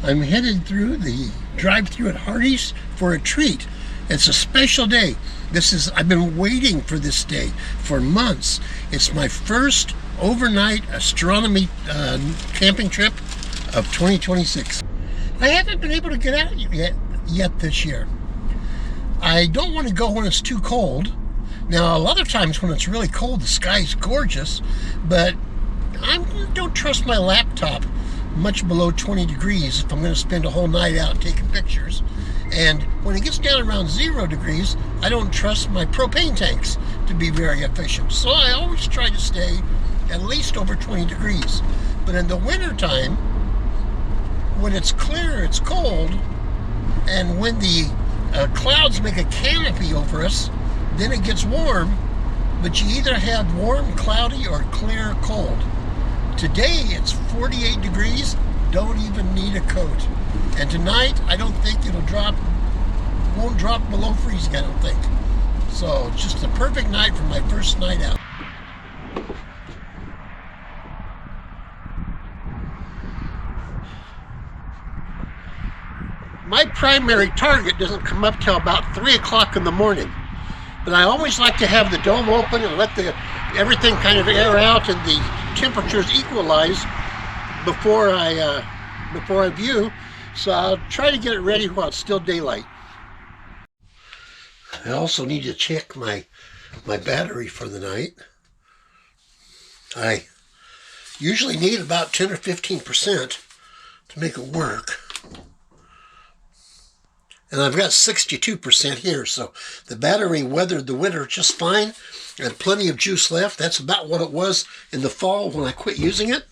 I'm headed through the drive-through at Hardee's for a treat. It's a special day. I've been waiting for this day for months. It's my first overnight astronomy camping trip of 2026. I haven't been able to get out yet this year. I don't want to go when it's too cold. Now, a lot of times when it's really cold, the sky's gorgeous, but I don't trust my laptop much below 20 degrees if I'm going to spend a whole night out taking pictures. And when it gets down around 0 degrees, I don't trust my propane tanks to be very efficient. So I always try to stay at least over 20 degrees. But in the wintertime, when it's clear, it's cold, and when the clouds make a canopy over us, then it gets warm, but you either have warm, cloudy, or clear, cold. Today it's 48 degrees, don't even need a coat. And tonight, I don't think won't drop below freezing, I don't think. So it's just the perfect night for my first night out. My primary target doesn't come up till about 3 o'clock in the morning. But I always like to have the dome open and let everything kind of air out and the temperatures equalize before I view. So I'll try to get it ready while it's still daylight. I also need to check my battery for the night. I usually need about 10 or 15% to make it work. And I've got 62% here, so the battery weathered the winter just fine and plenty of juice left. That's about what it was in the fall when I quit using it.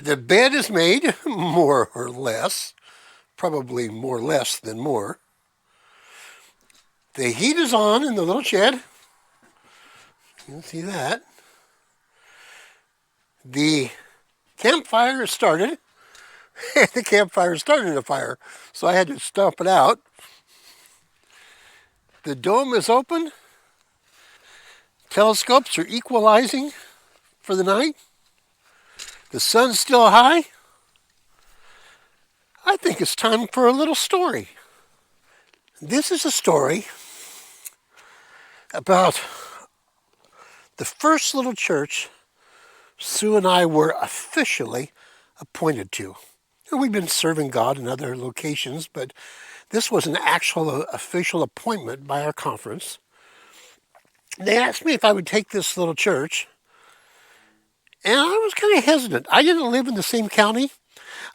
The bed is made, more or less, probably more less than more. The heat is on in the little shed. You can see that. The campfire is started. The campfire started a fire, so I had to stomp it out. The dome is open. Telescopes are equalizing for the night. The sun's still high. I think it's time for a little story. This is a story about the first little church Sue and I were officially appointed to. We've been serving God in other locations, but this was an actual official appointment by our conference. They asked me if I would take this little church, and I was kind of hesitant. I didn't live in the same county.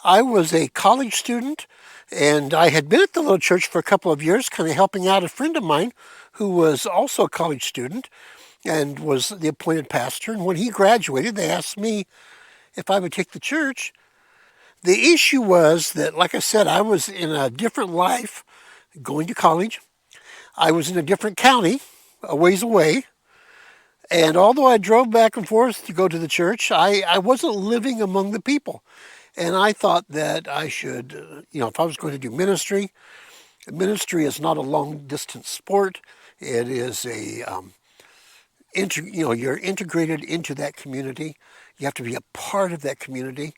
I was a college student, and I had been at the little church for a couple of years, kind of helping out a friend of mine who was also a college student and was the appointed pastor. And when he graduated, they asked me if I would take the church. The issue was that, like I said, I was in a different life going to college. I was in a different county, a ways away. And although I drove back and forth to go to the church, I wasn't living among the people. And I thought that I should, if I was going to do ministry is not a long-distance sport. It is you're integrated into that community. You have to be a part of that community.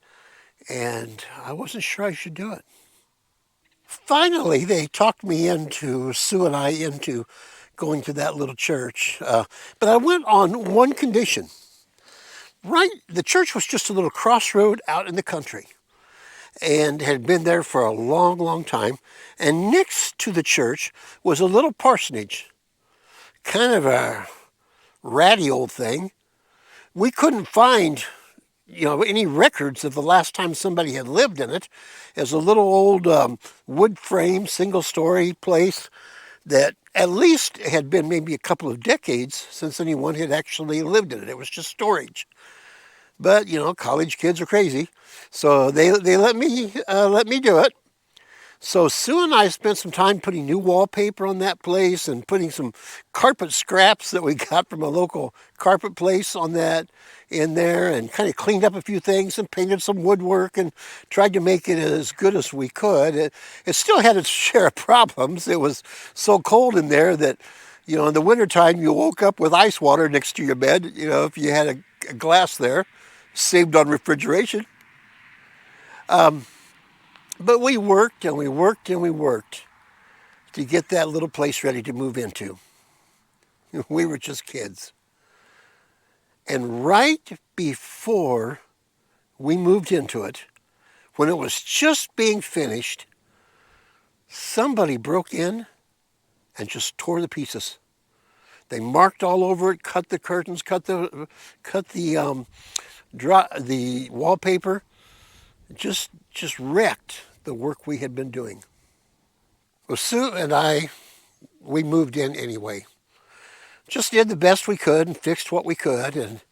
And I wasn't sure I should do it. Finally, they talked me into, Sue and I, into going to that little church. But I went on one condition. Right, the church was just a little crossroad out in the country and had been there for a long, long time. And next to the church was a little parsonage, kind of a ratty old thing. We couldn't find, any records of the last time somebody had lived in it. As a little old wood frame, single-story place that at least had been maybe a couple of decades since anyone had actually lived in it. It was just storage. But, college kids are crazy. So they let me do it. So Sue and I spent some time putting new wallpaper on that place and putting some carpet scraps that we got from a local carpet place on that in there, and kind of cleaned up a few things and painted some woodwork and tried to make it as good as we could. It still had its share of problems. It was so cold in there that, in the wintertime you woke up with ice water next to your bed, if you had a glass there, saved on refrigeration. But we worked and we worked and we worked to get that little place ready to move into. We were just kids. And right before we moved into it, when it was just being finished, somebody broke in and just tore the pieces. They marked all over it, cut the curtains, cut the wallpaper, just wrecked the work we had been doing. Well, Sue and I, we moved in anyway. Just did the best we could and fixed what we could, and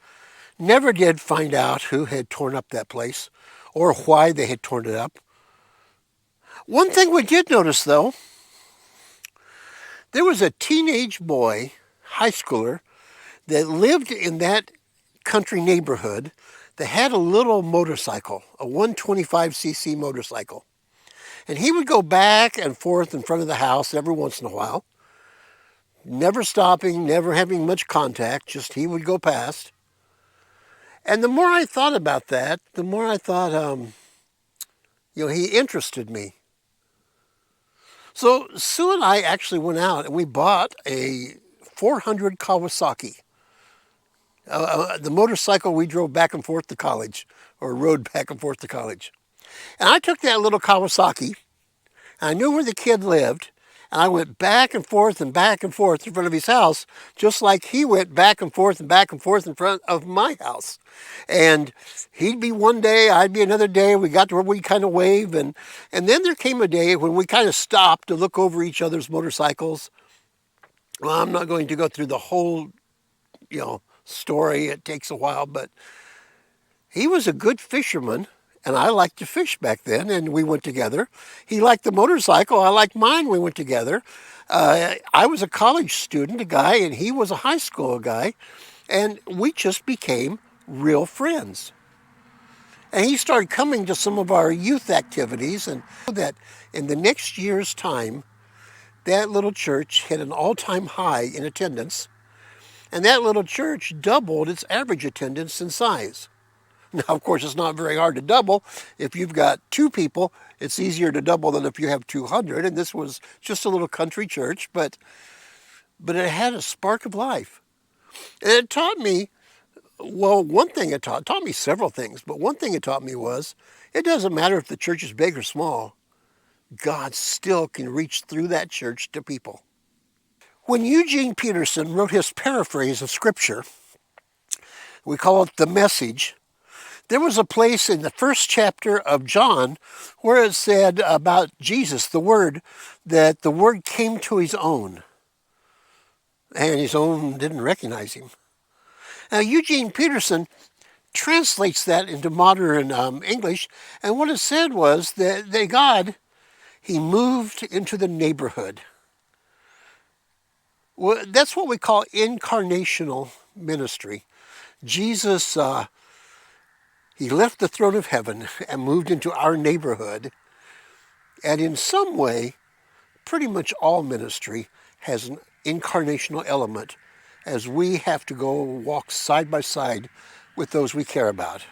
never did find out who had torn up that place or why they had torn it up. One thing we did notice, though, there was a teenage boy, high schooler, that lived in that country neighborhood that had a little motorcycle, a 125cc motorcycle. And he would go back and forth in front of the house every once in a while, never stopping, never having much contact, just he would go past. And the more I thought about that, the more I thought, he interested me. So Sue and I actually went out and we bought a 400 Kawasaki, the motorcycle we drove back and forth to college, or rode back and forth to college. And I took that little Kawasaki, and I knew where the kid lived, and I went back and forth in front of his house, just like he went back and forth in front of my house. And he'd be one day, I'd be another day. We got to where we kind of wave, and then there came a day when we kind of stopped to look over each other's motorcycles. Well, I'm not going to go through the whole, story. It takes a while, but he was a good fisherman. And I liked to fish back then, and we went together. He liked the motorcycle. I liked mine. We went together. I was a college student, guy, and he was a high school guy. And we just became real friends. And he started coming to some of our youth activities, and that in the next year's time, that little church hit an all-time high in attendance. And that little church doubled its average attendance in size. Now, of course, it's not very hard to double. If you've got 2 people, it's easier to double than if you have 200. And this was just a little country church, but it had a spark of life. And it taught me, one thing it taught me several things, but one thing it taught me was, it doesn't matter if the church is big or small, God still can reach through that church to people. When Eugene Peterson wrote his paraphrase of Scripture, we call it The Message, there was a place in the first chapter of John where it said about Jesus, the Word, that the Word came to his own, and his own didn't recognize him. Now, Eugene Peterson translates that into modern English, and what it said was that God, he moved into the neighborhood. Well, that's what we call incarnational ministry. Jesus, he left the throne of heaven and moved into our neighborhood. And in some way, pretty much all ministry has an incarnational element, as we have to go walk side by side with those we care about.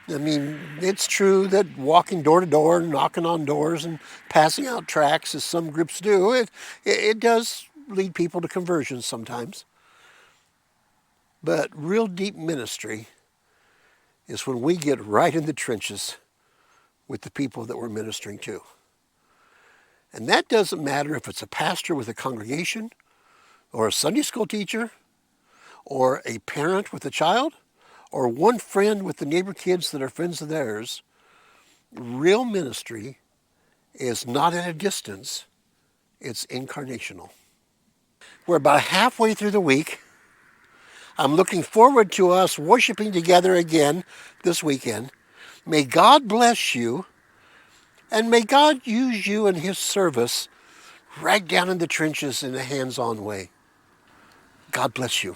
I mean, it's true that walking door to door, knocking on doors and passing out tracts, as some groups do, it does lead people to conversion sometimes. But real deep ministry is when we get right in the trenches with the people that we're ministering to. And that doesn't matter if it's a pastor with a congregation, or a Sunday school teacher, or a parent with a child, or one friend with the neighbor kids that are friends of theirs. Real ministry is not at a distance, it's incarnational. We're about halfway through the week. I'm looking forward to us worshiping together again this weekend. May God bless you And may God use you in his service right down in the trenches in a hands-on way. God bless you.